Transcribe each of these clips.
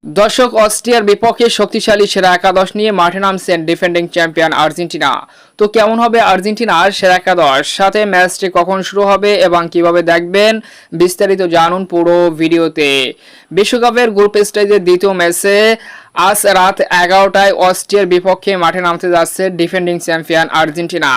দর্শক, অস্ট্রিয়ার বিপক্ষে শক্তিশালী সেরা একাদশ নিয়ে মাঠে নামছেন ডিফেন্ডিং চ্যাম্পিয়ন আর্জেন্টিনা। তো কেমন হবে আর্জেন্টিনার সেরা একাদশ, সাথে ম্যাচটি কখন শুরু হবে এবং কিভাবে দেখবেন, বিস্তারিত জানুন পুরো ভিডিওতে। বিশ্বকাপের গ্রুপ স্টেজের দ্বিতীয় ম্যাচে আজ রাত 11টায় অস্ট্রিয়ার বিপক্ষে মাঠে নামতে যাচ্ছে ডিফেন্ডিং চ্যাম্পিয়ন আর্জেন্টিনা।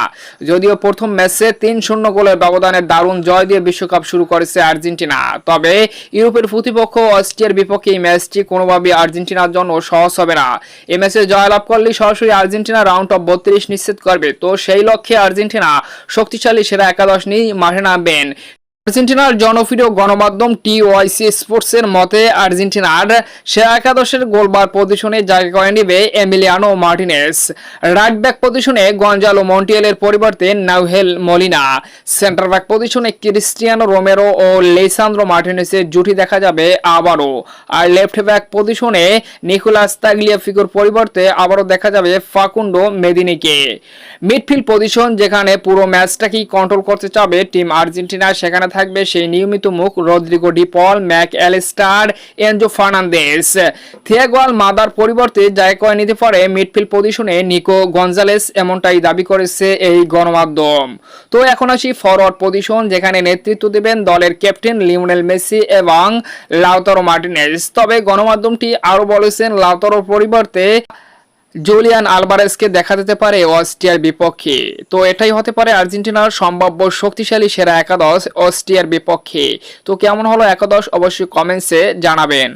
যদিও প্রথম ম্যাচে 3-0 গোলের ব্যবধানে দারুণ জয় দিয়ে বিশ্বকাপ শুরু করেছে আর্জেন্টিনা, তবে ইউরোপের প্রতিপক্ষ অস্ট্রিয়ার বিপক্ষে এই ম্যাচটি কোনোভাবেই আর্জেন্টিনার জন্য সহজ হবে না। এই ম্যাচে জয়লাভ করলেই সরাসরি আর্জেন্টিনা রাউন্ড অফ 32 নিশ্চিত করবে। তো সেই লক্ষ্যে আর্জেন্টিনা শক্তিশালী সেরা একাদশ নিয়ে মাঠে নামবেন। আর্জেন্টিনার জনপ্রিয় গণমাধ্যম টিওয়াইসি স্পোর্টসের মতে আর্জেন্টিনার সেরা একাদশের গোলবার পজিশনে জায়গা করে নেবে এমিলিয়ানো মার্টিনেজ। রাইট ব্যাক পজিশনে গঞ্জালো মন্টিয়েলের পরিবর্তে নাউহেল মলিনা। সেন্টার ব্যাক পজিশনে ক্রিস্টিয়ানো রোমেরো ও লেসান্দ্রো মার্টিনেজের জুটি দেখা যাবে আবারও। আর লেফট ব্যাক পজিশনে নিকোলাস তাগলিয়াফিকোর পরিবর্তে আবারও দেখা যাবে ফাকুন্ডো মেদিনিকে। মিডফিল্ড পজিশন যেখানে পুরো ম্যাচটাকেই কন্ট্রোল করতে চাবে টিম আর্জেন্টিনা, সেখানে থাকবে সেই নিয়মিত মুখ Rodrigo De Paul, Mac Allister, Enzo Fernandez. Thiago Almada পরিবর্তে জায়গা করে নিতে পারে মিডফিল্ড পজিশনে নিকো গঞ্জালেস, এমনটাই দাবি করেছে এই গণমাধ্যম। তো এখন আসি ফরওয়ার্ড পজিশন, যেখানে নেতৃত্ব দেবেন দলের ক্যাপ্টেন লিওনেল মেসি এবং লাউতারো মার্টিনেজ। তবে গণমাধ্যমটি আরও বলেছেন লাউতারোর পরিবর্তে জুলিয়ান আলভারেজকে দেখা যেতে পারে অস্ট্রিয়ার বিপক্ষে। তো এটাই হতে পারে আর্জেন্টিনার সম্ভাব্য শক্তিশালী সেরা একাদশ অস্ট্রিয়ার বিপক্ষে। তো কেমন হলো একাদশ অবশ্যই কমেন্টসে জানাবেন।